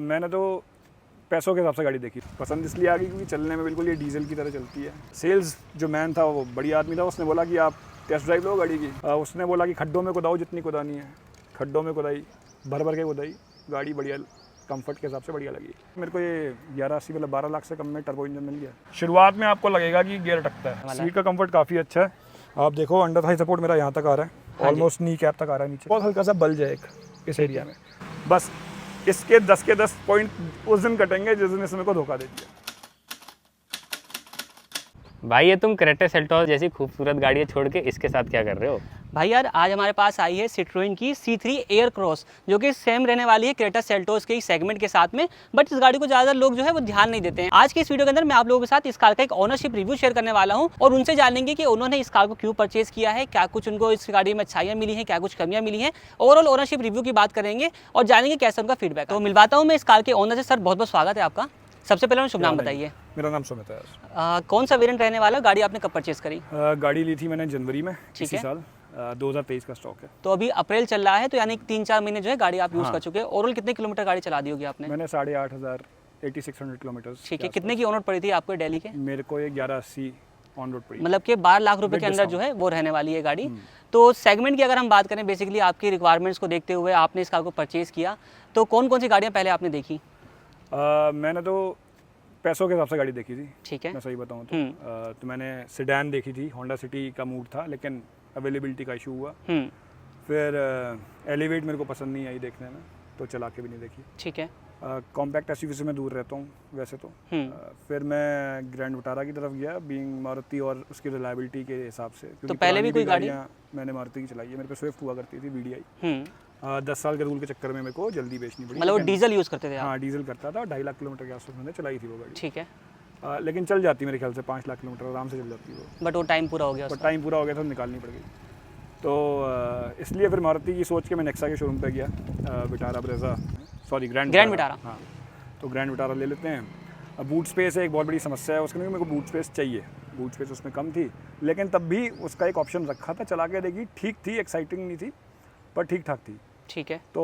मैंने तो पैसों के हिसाब से गाड़ी देखी, पसंद इसलिए आ गई क्योंकि चलने में बिल्कुल ये डीजल की तरह चलती है। सेल्स जो मैन था वो बढ़िया आदमी था, उसने बोला कि आप टेस्ट ड्राइव लो गाड़ी की। उसने बोला कि खड्डों में कुदाओ जितनी कुदानी है, खड्डों में कुदाई, भर भर के कुदाई, गाड़ी बढ़िया कंफर्ट के हिसाब से बढ़िया लगी। मेरे को ये 1180 मतलब 12 लाख से कम में टर्बो इंजन मिल गया। शुरुआत में आपको लगेगा कि गियर अटकता है, सीट का कंफर्ट काफ़ी अच्छा है। आप देखो अंडर थाई सपोर्ट मेरा यहाँ तक आ रहा है, ऑलमोस्ट नी कैप तक आ रहा है नीचे, बहुत हल्का सा बल्ज है एक इस एरिया में। बस इसके 10 के 10 पॉइंट उस दिन कटेंगे जिस दिन इसने को धोखा दे दिया। भाई ये तुम क्रेटा सेल्टोस जैसी खूबसूरत गाड़ियाँ छोड़ के इसके साथ क्या कर रहे हो? भाई यार आज हमारे पास आई है सिट्रोइन की C3 एयर क्रॉस, जो कि सेम रहने वाली है क्रेटा सेल्टोस के ही सेगमेंट के साथ में, बट इस गाड़ी को ज़्यादा लोग जो है वो ध्यान नहीं देते हैं। आज की इस वीडियो के अंदर मैं आप लोगों के साथ इस कार का एक ओनरशिप रिव्यू शेयर करने वाला हूं और उनसे जानेंगे कि उन्होंने इस कार को क्यों परचेज किया है, क्या कुछ उनको इस गाड़ी में अच्छाइयाँ मिली हैं, क्या कुछ कमियाँ मिली हैं। ओवरऑल ओनरशिप रिव्यू की बात करेंगे और जानेंगे कैसा उनका फीडबैक। तो मिलवाता हूँ मैं इस कार के ओनर से। सर बहुत बहुत स्वागत है आपका। सबसे पहले शुभ नाम बताइए। मेरा नाम सुमित है। कौन सा वेरिएंट रहने वाला, गाड़ी आपने कब परचेज करी? गाड़ी ली थी मैंने जनवरी में ठीक इसी है। साल, 2023 का स्टॉक है। तो अभी अप्रैल चल रहा है, तो यानी 3-4 महीने जो है गाड़ी आप यूज़ कर चुके हैं। ओवरऑल कितने किलोमीटर गाड़ी चला दी होगी आपने? मैंने 8,500 8600 किलोमीटर। ठीक है। कितने की ऑन रोड पड़ी थी आपको दिल्ली के? मेरे को ये 1180 ऑन रोड पड़ी, मतलब कि 12 लाख रुपए के अंदर जो है वो रहने वाली है गाड़ी। तो सेगमेंट की अगर हम बात करें, बेसिकली आपकी रिक्वायरमेंट्स को देखते हुए आपने इस कार को परचेज किया, तो कौन कौन सी गाड़ियाँ पहले आपने देखी? मैंने तो पैसों के हिसाब से गाड़ी देखी थी। ठीक है। मैं सही बताऊं तो मैंने सेडान देखी थी, होंडा सिटी का मूड था लेकिन अवेलेबिलिटी का इशू हुआ। फिर एलिवेट मेरे को पसंद नहीं आई देखने में, तो चला के भी नहीं देखी। ठीक है। कॉम्पैक्ट एसयूवी से मैं दूर रहता हूँ वैसे तो। फिर मैं ग्रैंड विटारा की तरफ गया, बीइंग मारुति और उसकी रिलायबिलिटी के हिसाब से। तो पहले भी कोई गाड़ी मैंने मारुति की चलाई है। मेरे पे स्विफ्ट हुआ करती थी VDI। 10 साल के रूल के चक्कर में मेरे को जल्दी बेचनी पड़ी। मतलब वो डीजल यूज़ करते थे आप? हाँ डीजल करता था, 2.5 लाख किलोमीटर के आसपास मैंने चलाई थी वो गाड़ी। ठीक है। लेकिन चल जाती मेरे ख्याल से 5 लाख किलोमीटर आराम से चल जाती है वो। बट वो टाइम पूरा हो गया बट टाइम पूरा हो गया तो निकालनी पड़ गई। तो इसलिए फिर मारुति की सोच के मैं नेक्सा के शोरूम पे गया, Vitara Brezza, sorry grand Vitara. हाँ, तो ग्रैंड विटारा ले लेते हैं। अब बूट स्पेस है एक बहुत बड़ी समस्या है उसके, मेरे को बूट स्पेस चाहिए। बूट स्पेस उसमें कम थी, लेकिन तब भी उसका एक ऑप्शन रखा था। चला के देखी, ठीक थी, एक्साइटिंग नहीं थी पर ठीक ठाक थी। ठीक है। तो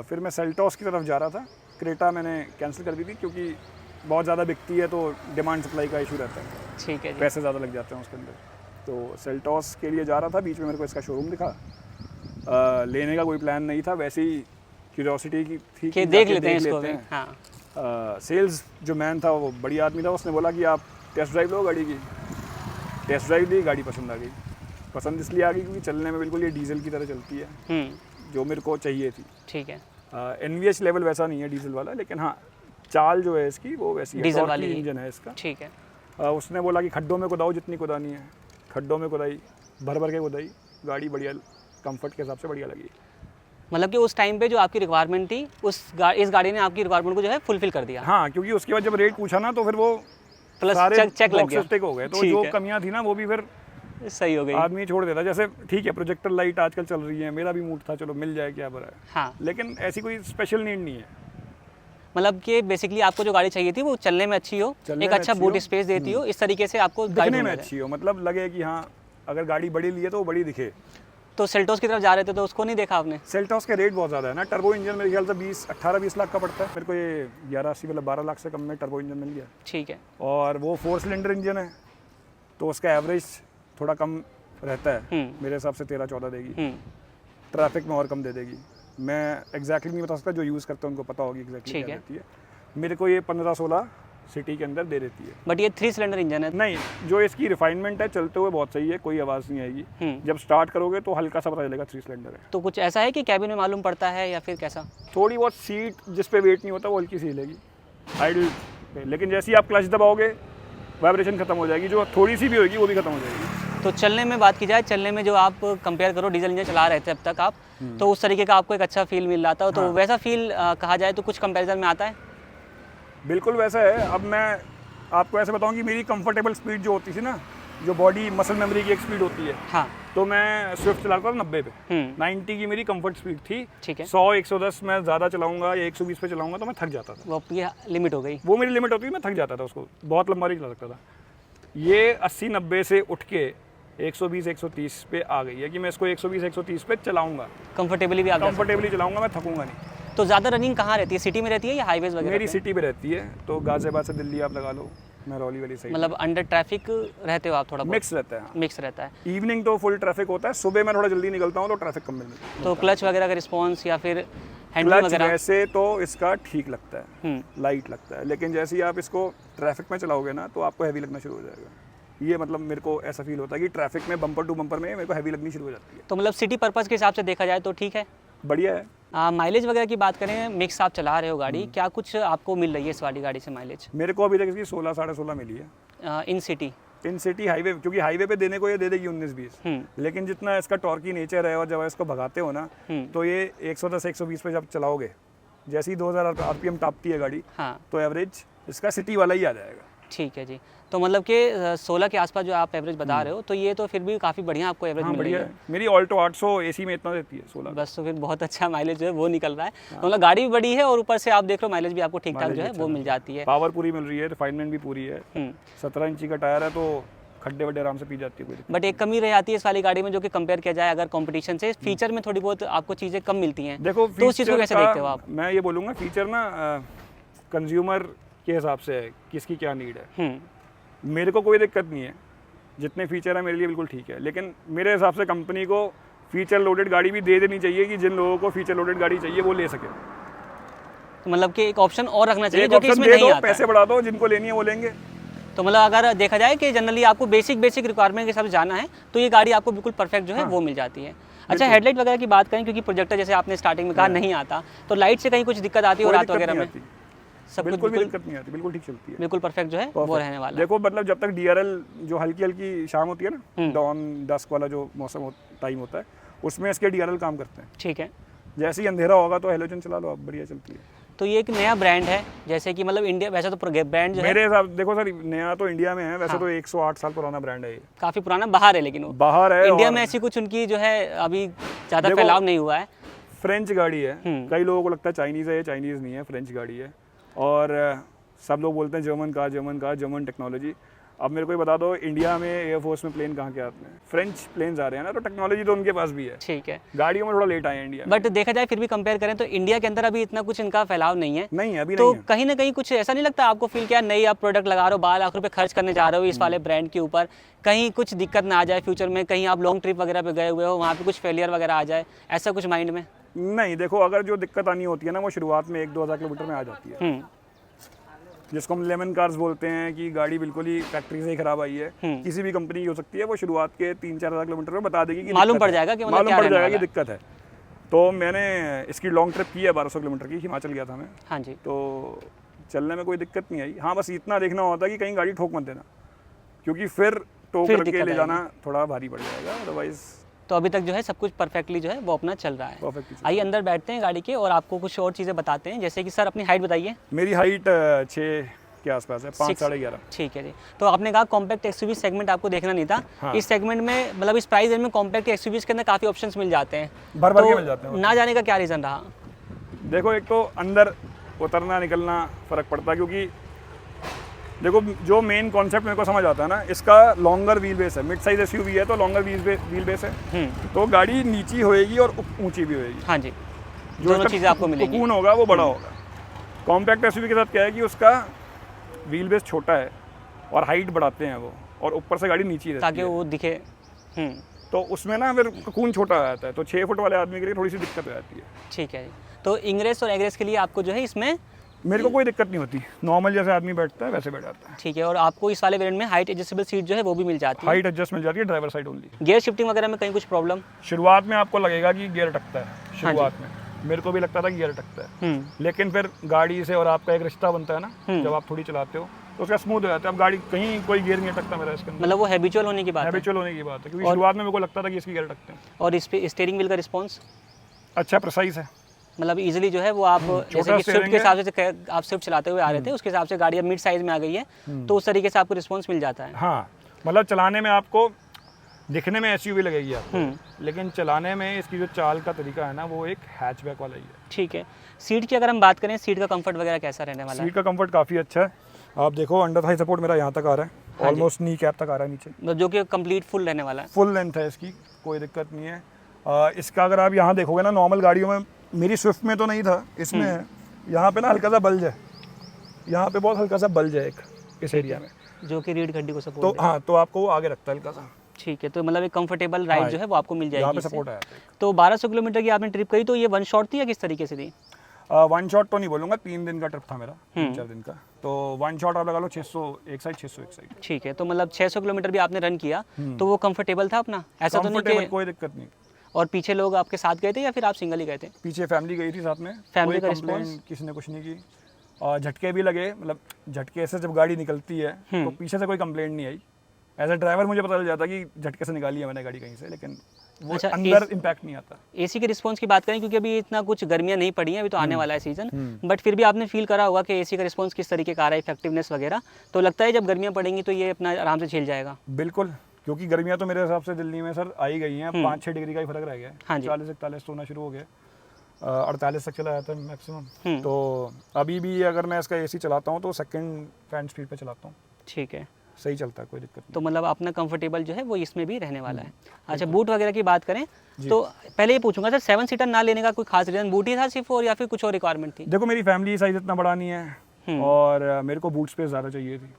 फिर मैं सेल्टोस की तरफ जा रहा था। क्रेटा मैंने कैंसिल कर दी थी क्योंकि बहुत ज़्यादा बिकती है तो डिमांड सप्लाई का इशू रहता है। ठीक है जी। पैसे ज़्यादा लग जाते हैं उसके अंदर। तो सेल्टोस के लिए जा रहा था, बीच में मेरे को इसका शोरूम दिखा। लेने का कोई प्लान नहीं था, वैसे ही क्यूरियोसिटी की थी कि देख लेते हैं इसको भी। हाँ। सेल्स जो मैन था वो बढ़िया आदमी था, उसने बोला कि आप टेस्ट ड्राइव लो गाड़ी की। टेस्ट ड्राइव दी, गाड़ी पसंद आ गई। पसंद इसलिए आ गई क्योंकि चलने में बिल्कुल ये डीजल की तरह चलती है, जो मेरे को चाहिए थी। ठीक है। NVH लेवल वैसा नहीं है डीजल वाला, लेकिन हाँ चाल जो है इसकी वो वैसी है, डीजल वाली इंजन है इसका। ठीक है। उसने बोला कि खड्डों में कुदाओ जितनी कुदानी है, खड्डों में कुदाई, भर भर के कुदाई, गाड़ी बढ़िया कंफर्ट के हिसाब से बढ़िया लगी। मतलब कि उस टाइम पे जो आपकी रिक्वायरमेंट थी इस गाड़ी ने आपकी रिक्वायरमेंट को जो है फुलफिल कर दिया। हाँ, क्योंकि उसके बाद जब रेट पूछा ना तो फिर वो प्लस सारे चेक लग गया, टिक हो गए। तो जो कमियां थी ना वो भी फिर सही हो गई, आदमी छोड़ देता। जैसे ठीक है प्रोजेक्टर लाइट आजकल चल रही है, मेरा भी मूड था चलो मिल जाए क्या बुरा है। हाँ। लेकिन ऐसी कोई स्पेशल नीड नहीं है। मतलब कि बेसिकली आपको जो गाड़ी चाहिए थी वो चलने में अच्छी हो, एक अच्छा बूट स्पेस देती हो, इस तरीके से आपको दिखने में अच्छी हो, मतलब लगे कि हाँ अगर गाड़ी बड़ी ली है तो वो बड़ी दिखे। तो सेल्टोस की तरफ जा रहे थे तो उसको नहीं देखा आपने? सेल्टोस के रेट बहुत ज़्यादा है ना। टर्बो इंजन मेरे ख्याल से 18-20 लाख का पड़ता है। मेरे को ये 1180 मतलब 12 लाख से कम में टर्बो इंजन मिल गया। ठीक है। और वो 4 सिलेंडर इंजन है तो उसका एवरेज थोड़ा कम रहता है। मेरे हिसाब से 13-14 देगी, ट्रैफिक में और कम दे देगी। मैं एग्जैक्टली नहीं बता सकता, जो यूज़ करते हैं उनको पता होगी एग्जैक्टली क्या देती है। मेरे को ये 15-16 सिटी के अंदर दे देती है। बट ये 3 सिलेंडर इंजन है? नहीं, जो इसकी रिफाइनमेंट है चलते हुए बहुत सही है, कोई आवाज़ नहीं आएगी। जब स्टार्ट करोगे तो हल्का सा पता चलेगा 3 सिलेंडर है। तो कुछ ऐसा है कि कैबिन में मालूम पड़ता है या फिर कैसा? थोड़ी बहुत सीट जिस पे वेट नहीं होता वो हल्की सी हिलेगी आइडल पे, लेकिन जैसे ही आप क्लच दबाओगे वाइब्रेशन खत्म हो जाएगी, जो थोड़ी सी भी होगी वो भी खत्म हो जाएगी। तो चलने में बात की जाए, चलने में जो आप कंपेयर करो डीजल इंजन चला रहे थे अब तक आप, तो उस तरीके का आपको एक अच्छा फील मिल रहा था। तो वैसा फील कहा जाए तो कुछ कंपैरिजन में आता है? बिल्कुल वैसा है। अब मैं आपको ऐसे बताऊं कि मेरी कंफर्टेबल स्पीड जो होती थी ना, जो बॉडी मसल मेमोरी की एक स्पीड होती है, हाँ, तो मैं स्विफ्ट चलाता था 90 पे। 90 की मेरी कंफर्ट स्पीड थी। ठीक है। 100-110 मैं ज़्यादा चलाऊंगा या 120 पे चलाऊंगा तो मैं थक जाता था। वो आपकी लिमिट हो गई? वो मेरी लिमिट होती थी, मैं थक जाता था, उसको बहुत लंबा नहीं चला सकता था। ये 80-90 से उठ के 120-130 पे आ गई है कि मैं इसको 120-130 पे चलाऊंगा, कंफर्टेबली भी कंफर्टेबली चलाऊंगा, मैं थकूंगा नहीं। तो ज़्यादा रनिंग कहाँ रहती है, सिटी में रहती है या हाईवेज वगैरह मेरी पे? सिटी पे रहती है, तो गाजियाबाद से दिल्ली आप लगा लो, महरौली वाली साइड मतलब अंडर ट्रैफिक रहते हो आप थोड़ा बहुत? मिक्स रहता है। हाँ। मिक्स रहता है। इवनिंग तो फुल ट्रैफिक होता है, सुबह मैं थोड़ा जल्दी निकलता हूँ तो ट्रैफिक कम मिलता है। तो क्लच वगैरह का रिस्पॉन्स या फिर हैंडलिंग क्लच वगैरह? वैसे तो इसका ठीक लगता है, लाइट लगता है, लेकिन जैसे ही आप इसको ट्रैफिक में चलाओगे ना तो आपको हैवी लगना शुरू हो जाएगा। ये मतलब मेरे को ऐसा फील होता है कि ट्रैफिक में बम्पर टू बम्पर में मेरे को हैवी लगनी शुरू हो जाती है। तो मतलब सिटी पर्पज़ के हिसाब से देखा जाए तो ठीक है। बढ़िया है। माइलेज वगैरह की बात करें, मिक्स आप चला रहे हो गाड़ी, क्या कुछ आपको मिल रही है इस वाली गाड़ी से माइलेज? मेरे को अभी तक इसकी 16 साढ़े 16 मिली है इन सिटी? इन सिटी हाईवे, क्योंकि हाईवे पे देने को ये दे देगी 19-20, लेकिन जितना इसका टॉर्की नेचर है और जब इसको भगाते हो ना तो ये 110-120 पे जब चलाओगे, जैसे ही 2000 आरपीएम टापती है गाड़ी, हाँ, तो एवरेज इसका सिटी वाला ही आ जाएगा। ठीक है जी। तो मतलब कि 16 के आसपास जो आप एवरेज बता रहे हो, तो ये तो फिर भी काफ़ी बढ़िया आपको एवरेज हाँ मिल रही बढ़िया है। है। मेरी ऑल्टो 800 एसी में इतना देती है 16। बस तो फिर बहुत अच्छा माइलेज जो है वो निकल रहा है। तो मतलब गाड़ी भी बड़ी है और ऊपर से आप देख रहे हो माइलेज भी आपको ठीक ठाक जो है वो मिल जाती है। पावर पूरी मिल रही है, रिफाइनमेंट भी पूरी है। 17 इंची का टायर है तो खड्डे वड्डे आराम से पी जाती है कोई दिक्कत। बट एक कमी रह जाती है इस वाली गाड़ी में, जो कि कंपेयर किया जाए अगर कंपटीशन से, फीचर में थोड़ी बहुत आपको चीज़ें कम मिलती हैं। देखो तो उस चीज़ को कैसे देखते हो आप? मैं ये बोलूँगा फीचर ना कंज्यूमर के हिसाब से है, किसकी क्या नीड है। मेरे को कोई दिक्कत नहीं है, जितने फीचर है मेरे लिए बिल्कुल ठीक है, लेकिन मेरे हिसाब से कंपनी को फीचर लोडेड गाड़ी भी दे देनी चाहिए कि जिन लोगों को फीचर लोडेड गाड़ी चाहिए वो ले सके। तो मतलब कि एक ऑप्शन और रखना चाहिए एक जो कि ऑप्शन इसमें दे नहीं दो, आता पैसे है। बढ़ा दो, जिनको लेनी है वो लेंगे। तो मतलब अगर देखा जाए कि जनरली आपको बेसिक रिक्वायरमेंट के हिसाब से जाना है तो ये गाड़ी आपको बिल्कुल परफेक्ट जो है वो मिल जाती है। अच्छा, हेडलाइट वगैरह की बात करें, क्योंकि प्रोजेक्टर जैसे आपने स्टार्टिंग में कहा नहीं आता, तो लाइट से कहीं कुछ दिक्कत आती है और कोई रात दिक्कत वगैरह नहीं में? आती। सब कुछ बिल्कुल भी बिल्कुल दिक्कत नहीं आती, बिल्कुल ठीक चलती है, बिल्कुल परफेक्ट जो है वो रहने वाला है। देखो मतलब जब तक डीआरएल जो हल्की हल्की शाम होती है ना, डॉन डस्क वाला जो मौसम टाइम होता है, उसमें इसके डीआरएल काम करते हैं। ठीक है। जैसे ही अंधेरा होगा तो हेलोजन चला लो, अब बढ़िया चलती है। तो ये एक नया ब्रांड है, जैसे कि मतलब इंडिया, वैसे तो ब्रांड जो है मेरे हिसाब देखो सर, नया तो इंडिया में है, वैसे तो 108 साल पुराना ब्रांड है ये, काफ़ी पुराना बाहर है, लेकिन वो बाहर है। इंडिया और में ऐसी कुछ उनकी जो है अभी ज़्यादा देखो, फैलाव नहीं हुआ है। फ्रेंच गाड़ी है, कई लोगों को लगता है चाइनीज़ है, ये चाइनीज़ नहीं है, फ्रेंच गाड़ी है। और सब लोग बोलते हैं जर्मन टेक्नोलॉजी। अब मेरे को ये बता दो, इंडिया में एयरफोर्स में प्लेन कहाँ के आते हैं? फ्रेंच प्लेन्स आ रहे हैं ना, तो टेक्नोलॉजी तो उनके पास भी है। ठीक है, गाड़ियों में थोड़ा लेट आए हैं इंडिया में। बट देखा जाए फिर भी कंपेयर करें तो इंडिया के अंदर अभी इतना कुछ इनका फैलाव नहीं है। नहीं अभी तो नहीं है। कहीं ना कहीं कुछ ऐसा नहीं लगता आपको फील किया, नई आप प्रोडक्ट लगा रहे हो, 12 लाख रुपए खर्च करने जा रहे हो इस वाले ब्रांड के ऊपर, कहीं कुछ दिक्कत ना आ जाए फ्यूचर में, कहीं आप लॉन्ग ट्रिप वगैरह पे गए हुए हो, वहाँ पे कुछ फेलियर वगैरह आ जाए, ऐसा कुछ माइंड में? नहीं, देखो अगर जो दिक्कत आनी होती है ना, वो शुरुआत में 1-2 हज़ार किलोमीटर में आ जाती है, जिसको हम लेमन कार्स बोलते हैं कि गाड़ी बिल्कुल ही फैक्ट्री से ही खराब आई है। किसी भी कंपनी की हो सकती है, वो शुरुआत के 3-4 हज़ार किलोमीटर में बता देगी कि मालूम पड़ जाएगा कि मतलब क्या रहने वाला कि है। दिक्कत है। तो मैंने इसकी लॉन्ग ट्रिप की है, 1200 किलोमीटर की, हिमाचल गया था मैं। हाँ जी। तो चलने में कोई दिक्कत नहीं आई। हाँ, बस इतना देखना होता है कि कहीं गाड़ी ठोक मत देना, क्योंकि फिर टो फिर करके दिक्कत ले जाना थोड़ा भारी पड़ जाएगा, अदरवाइज तो अभी तक जो है सब कुछ परफेक्टली जो है वो अपना चल रहा है। परफेक्ट। आइए अंदर बैठते हैं गाड़ी के और आपको कुछ और चीज़ें बताते हैं, जैसे कि सर अपनी हाइट बताइए। मेरी हाइट 6 के आसपास है, 5 साढ़े 11। ठीक है जी। तो आपने कहा कॉम्पैक्ट एक्सयूवी सेगमेंट आपको देखना नहीं था। हाँ। इस सेगमेंट में मतलब इस प्राइस रेंज में कॉम्पैक्ट एक्सयूवीज के अंदर काफ़ी ऑप्शंस मिल जाते हैं, भर भर के मिल जाते हैं। ना जाने का क्या रीज़न रहा? देखो, एक तो अंदर उतरना निकलना फ़र्क पड़ता है, क्योंकि देखो जो मेन कॉन्सेप्ट मेरे को समझ आता है ना, इसका लॉन्गर व्हील बेस है, मिड साइज एसयूवी है तो लॉन्गर व्हील बेस है, तो गाड़ी नीची होएगी और ऊंची भी होएगी। हाँ जी, जो दोनों चीज़ें आपको मिलेंगी। सुकून होगा वो बड़ा होगा। कॉम्पैक्ट एसयूवी के साथ क्या है कि उसका व्हील बेस छोटा है और हाइट बढ़ाते हैं वो, और ऊपर से गाड़ी नीची रहती ताकि है, वो दिखे। तो उसमें ना फिर सुकून छोटा आ जाता है, तो 6 फुट वाले आदमी के लिए थोड़ी सी दिक्कत हो जाती है। ठीक है जी। तो इंग्रेस और एग्रेस के लिए आपको जो है इसमें मेरे को कोई दिक्कत नहीं होती, नॉर्मल जैसे आदमी बैठता है वैसे बैठ जाता है। ठीक है, और आपको इस वाले वेरिएंट में हाइट एडजस्टेबल सीट जो है वो भी मिल जाती है। हाइट एडजस्ट मिल जाती है, driver side only. Gear shifting वगैरह में कहीं कुछ प्रॉब्लम? शुरुआत में आपको लगेगा कि गियर अटकता है, शुरुआत में मेरे को भी लगता था कि गियर अटकता है, लेकिन फिर गाड़ी से और आपका एक रिश्ता बनता है ना, जब आप थोड़ी चलाते हो तो उसका स्मूथ हो जाता है। अब गाड़ी कहीं कोई गियर नहीं अटकता मेरा इसके अंदर, मतलब वो हैबिचुअल होने की बात है। हैबिचुअल होने की बात है, क्योंकि शुरुआत में मेरे को लगता था कि इसकी गियर अटकते हैं। और इस पे स्टीयरिंग व्हील का रिस्पॉन्स अच्छा प्रिसाइज है, मतलब इजीली जो है वो आप जैसे कि स्विफ्ट के हिसाब से आप स्विफ्ट चलाते हुए आ रहे थे, उसके हिसाब से गाड़ी अब मिड साइज में आ गई है, तो उस तरीके से आपको रिस्पॉन्स मिल जाता है। हाँ, मतलब चलाने में आपको दिखने में एसयूवी लगेगी आपको, लेकिन चलाने में इसकी जो चाल का तरीका है ना, वो एक हैचबैक वाला ही है। ठीक है। सीट की अगर हम बात करें, सीट का कंफर्ट वगैरह कैसा रहने वाला है? सीट का कंफर्ट काफ़ी अच्छा है। आप देखो अंडर थाई सपोर्ट मेरा यहाँ तक आ रहा है, ऑलमोस्ट नी कैप तक आ रहा है नीचे, मतलब जो कि कंप्लीट फुल रहने वाला है। फुल लेंथ है इसकी, कोई दिक्कत नहीं है। इसका अगर आप यहाँ देखोगे ना, नॉर्मल गाड़ियों में मेरी स्विफ्ट में तो नहीं था, इसमें है। यहाँ पे ना हल्का सा बल्ज है, यहाँ पे बहुत हल्का सा बल्ज है एक इस एरिया में, जो कि रीढ़ हड्डी को सपोर्ट तो हाँ, तो आपको वो आगे रखता है हल्का सा। ठीक है, तो मतलब एक कंफर्टेबल राइड जो है वो आपको मिल यहाँ जाएगी पे इससे। सपोर्ट आया तो 1200 किलोमीटर की आपने ट्रिप करी, तो ये वन शॉट थी या किस तरीके से थी? वन शॉट तो नहीं बोलूँगा, 3 दिन का ट्रिप था मेरा, 3-4 दिन का। तो वन शॉट आप लगा लो 600 एक साइड, 600 एक साइड। ठीक है, तो मतलब 600 किलोमीटर भी आपने रन किया, तो वो कंफर्टेबल था अपना, ऐसा तो नहीं कंफर्टेबल, कि? कोई दिक्कत नहीं। और पीछे लोग आपके साथ गए थे या फिर आप सिंगल ही गए थे? पीछे फैमिली गई थी साथ में, फैमिली कोई का कंप्लेंट response? किसी ने कुछ नहीं की। और झटके भी लगे, मतलब झटके से जब गाड़ी निकलती है तो पीछे से कोई कंप्लेंट नहीं आई। एज अ ड्राइवर मुझे पता चल जाता कि झटके से निकाली है मैंने गाड़ी कहीं से, लेकिन वो अच्छा, अंदर इम्पैक्ट नहीं आता। एसी के रिस्पांस की बात करें, क्योंकि अभी इतना कुछ गर्मियां नहीं पड़ी हैं, अभी तो आने वाला है सीजन, बट फिर भी आपने फील करा होगा कि एसी का रिस्पांस किस तरीके का आ रहा है, इफेक्टिवनेस वगैरह, तो लगता है जब गर्मियां पड़ेंगी तो ये अपना आराम से झेल जाएगा? बिल्कुल, क्योंकि गर्मियाँ तो मेरे हिसाब से दिल्ली में सर आ ही गई हैं, 5-6 डिग्री का ही फर्क रह गया है। हाँ जी। 40-41 तो होना शुरू हो गया, 48 तक चला जाता है मैक्सिमम। तो अभी भी अगर मैं इसका एसी चलाता हूँ तो सेकंड फैन स्पीड पे चलाता हूँ, ठीक है, सही चलता है, कोई दिक्कत नहीं। तो मतलब अपना कंफर्टेबल जो है वो इसमें भी रहने वाला है। अच्छा, बूट वगैरह की बात करें तो पहले ये पूछूंगा सर, 7 सीटर ना लेने का कोई खास रीजन बूट ही था सिर्फ, और या फिर कुछ और रिक्वायरमेंट थी? देखो, मेरी फैमिली साइज इतना बड़ा नहीं है और मेरे को बूट स्पेस ज़्यादा चाहिए थी,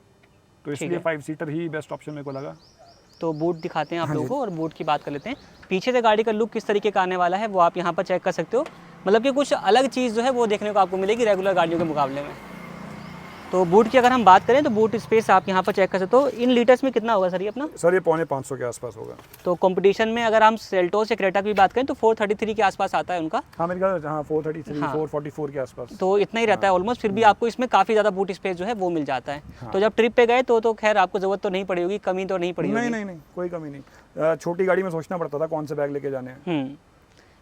तो इसलिए 5 सीटर ही बेस्ट ऑप्शन मेरे को लगा। तो बूट दिखाते हैं आप लोगों को, और बूट की बात कर लेते हैं। पीछे से गाड़ी का लुक किस तरीके का आने वाला है वो आप यहाँ पर चेक कर सकते हो, मतलब कि कुछ अलग चीज़ जो है वो देखने को आपको मिलेगी रेगुलर गाड़ियों के मुकाबले में। तो बूट की अगर हम बात करें तो बूट स्पेस आप यहाँ पर चेक कर सकते हो। इन लीटर्स में कितना होगा सर ये अपना? सर ये 450 के आसपास होगा। तो कंपटीशन में अगर हम सेल्टोस या क्रेटा की बात करें तो 433 के आसपास आता है उनका। हाँ, मेरे ख्याल, हाँ 433, 444 के आसपास। तो इतना ही रहता है ऑलमोस्ट, फिर भी आपको इसमें काफ़ी ज़्यादा बूट स्पेस जो है वो मिल जाता है। तो जब ट्रिप पे गए तो खैर आपको ज़रूरत तो नहीं पड़ी होगी, कमी तो नहीं पड़ी होगी? नहीं, कोई कमी नहीं। छोटी गाड़ी में सोचना पड़ता था कौन से बैग लेके जाने हैं,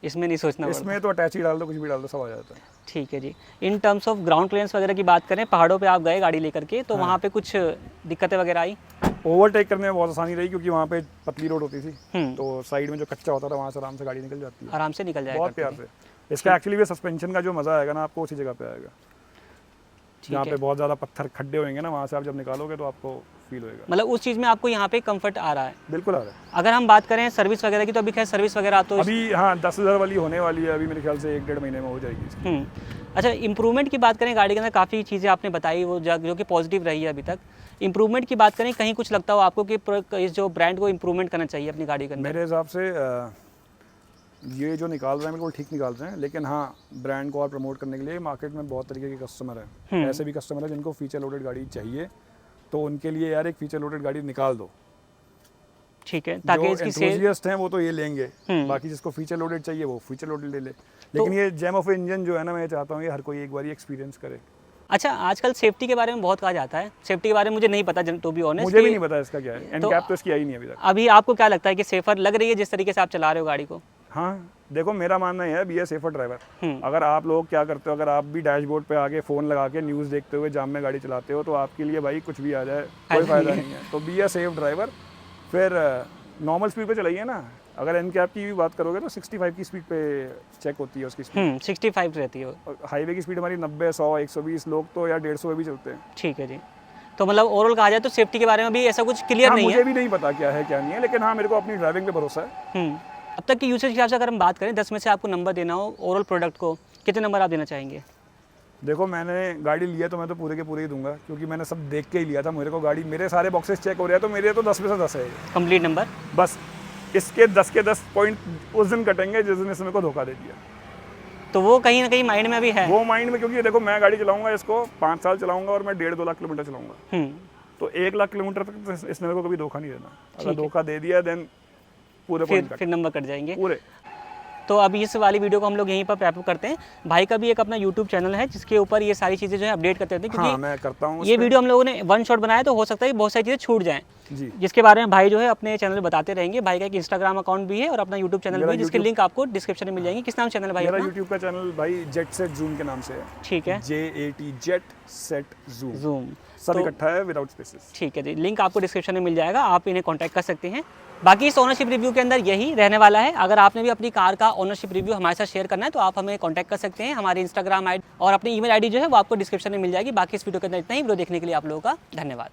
इसमें नहीं सोचना पड़ता। इसमें तो अटैच ही डाल दो, कुछ भी डाल दो, सब आ जाता है। ठीक है जी। In terms of ground clearance वगैरह की बात करें, पहाड़ों पे आप गए गाड़ी लेकर के, तो वहाँ पे कुछ दिक्कतें वगैरह आई? ओवरटेक करने में बहुत आसानी रही, क्योंकि वहाँ पे पतली रोड होती थी, तो साइड में जो कच्चा होता था वहाँ से आराम से गाड़ी निकल जाती है, आराम से निकल जाएगा बहुत प्यार से। इसका एक्चुअली भी सस्पेंशन का जो मज़ा आएगा ना, आपको उसी जगह पे आएगा जहाँ पे बहुत ज़्यादा पत्थर खड्डे होंगे ना, वहाँ से आप जब निकालोगे तो आपको फील होएगा। मतलब उस चीज़ में आपको यहाँ पे कंफर्ट आ रहा है? बिल्कुल आ रहा है। अगर हम बात करें सर्विस वगैरह की, तो अभी खैर सर्विस वगैरह तो अभी हाँ 10,000 वाली होने वाली है, अभी मेरे ख्याल से 1-1.5 महीने में हो जाएगी इसकी। अच्छा, इंप्रूवमेंट की बात करें, गाड़ी के अंदर काफ़ी चीज़ें आपने बताई वो जो कि पॉजिटिव रही है अभी तक। इंप्रूवमेंट की बात करें, कहीं कुछ लगता हो आपको कि इस जो ब्रांड को इंप्रूवमेंट करना चाहिए अपनी गाड़ी के अंदर? मेरे हिसाब से ये जो निकाल रहे हैं बिल्कुल ठीक निकाल रहे हैं, लेकिन हाँ, ब्रांड को और प्रमोट करने के लिए मार्केट में बहुत तरीके के कस्टमर हैं। ऐसे भी कस्टमर हैं जिनको फीचर लोडेड गाड़ी चाहिए, तो उनके लिए यार एक फीचर लोडेड गाड़ी निकाल दो। ठीक है, ताकि जो इसकी एंथुसियास्ट हैं वो तो ये लेंगे, बाकी जिसको फीचर लोडेड चाहिए वो फीचर लोडेड ले ले। लेकिन ये जेम ऑफ इंजन जो है ना, मैं चाहता हूँ ये हर कोई एक बार एक्सपीरियंस करे। अच्छा, आजकल सेफ्टी के बारे में बहुत कहा जाता है, सेफ्टी के बारे में मुझे नहीं पता, टू बी ऑनेस्ट। मुझे भी नहीं पता इसका क्या है, एंड कैप तो इसकी आई नहीं अभी तक। अभी आपको क्या लगता है कि सेफर लग रही है जिस तरीके से आप चला रहे हो गाड़ी को? हाँ, देखो मेरा मानना है बी ए सेफर ड्राइवर। अगर आप लोग क्या करते हो, अगर आप भी डैशबोर्ड पे आगे फ़ोन लगा के न्यूज़ देखते हुए जाम में गाड़ी चलाते हो, तो आपके लिए भाई कुछ भी आ जाए कोई फ़ायदा नहीं है। तो बी ए सेफ ड्राइवर। फिर नॉर्मल स्पीड पे चलाइए ना। अगर एन कैप की भी बात करोगे तो 65 की स्पीड पे चेक होती है उसकी स्पीड। 65 रहती है। हाईवे की स्पीड हमारी 90, 100, 120, लोग तो यार 150 भी चलते हैं। ठीक है जी। तो मतलब ओवरऑल कहा जाए तो सेफ्टी के बारे में भी ऐसा कुछ क्लियर नहीं है? मुझे भी नहीं पता क्या है क्या नहीं है, लेकिन हाँ मेरे को अपनी ड्राइविंग पे भरोसा है। अब तक की यूसेज के हिसाब से अगर हम बात करें, 10 में से आपको नंबर देना हो ओवरऑल प्रोडक्ट को, कितने नंबर आप देना चाहेंगे? देखो, मैंने गाड़ी लिया तो मैं तो पूरे के पूरे ही दूंगा, क्योंकि मैंने सब देख के ही लिया था। मेरे को गाड़ी, मेरे सारे बॉक्सेस चेक हो रहे हैं, तो मेरे तो 10 में से 10 है कंप्लीट नंबर। बस इसके 10 के 10 पॉइंट उस दिन कटेंगे जिस दिन इसने मेरे को धोखा दे दिया। तो वो कहीं ना कहीं माइंड में भी है? वो माइंड में, क्योंकि देखो मैं गाड़ी चलाऊंगा इसको 5 साल चलाऊंगा और मैं 1.5-2 लाख किलोमीटर चलाऊंगा, तो 1 लाख किलोमीटर तक इसने मेरे को कभी धोखा नहीं देना। अगर धोखा दे दिया देन पूरे फिर नंबर कट जाएंगे पूरे। तो अब इस वाली वीडियो को हम लोग यहीं पर रैप अप करते हैं। भाई का भी एक अपना यूट्यूब चैनल है जिसके ऊपर ये सारी चीज़ें जो है अपडेट करते रहते हैं, क्योंकि हाँ, मैं करता हूँ। ये वीडियो हम लोगों ने वन शॉट बनाया, तो हो सकता है कि बहुत सारी चीज़ें छूट जाएं जी, जिसके बारे में भाई जो है अपने चैनल में बताते रहेंगे। भाई का एक इंस्टाग्राम अकाउंट भी है और अपना यूट्यूब चैनल भी है, जिसके लिंक आपको डिस्क्रिप्शन में मिल जाएंगे। किस नाम चैनल है भाई मेरा अपना? यूट्यूब का चैनल भाई जेट सेट जूम के नाम से है। ठीक है, JAT जेट सेट जूम, सब तो इकट्ठा है विदाउट स्पेसेस। ठीक है जी, लिंक आपको डिस्क्रिप्शन में मिल जाएगा, आप इन्हें कांटेक्ट कर सकते हैं। बाकी इस ओनरशिप रिव्यू के अंदर यही रहने वाला है। अगर आपने भी अपनी कार का ओनरशिप रिव्यू हमारे साथ शेयर करना है तो आप हमें कांटेक्ट कर सकते हैं। हमारी इंस्टाग्राम आईडी और अपनी ईमेल आईडी जो है वो आपको डिस्क्रिप्शन में मिल जाएगी। बाकी इस वीडियो के अंदर इतना ही। वीडियो देखने के लिए आप लोगों का धन्यवाद।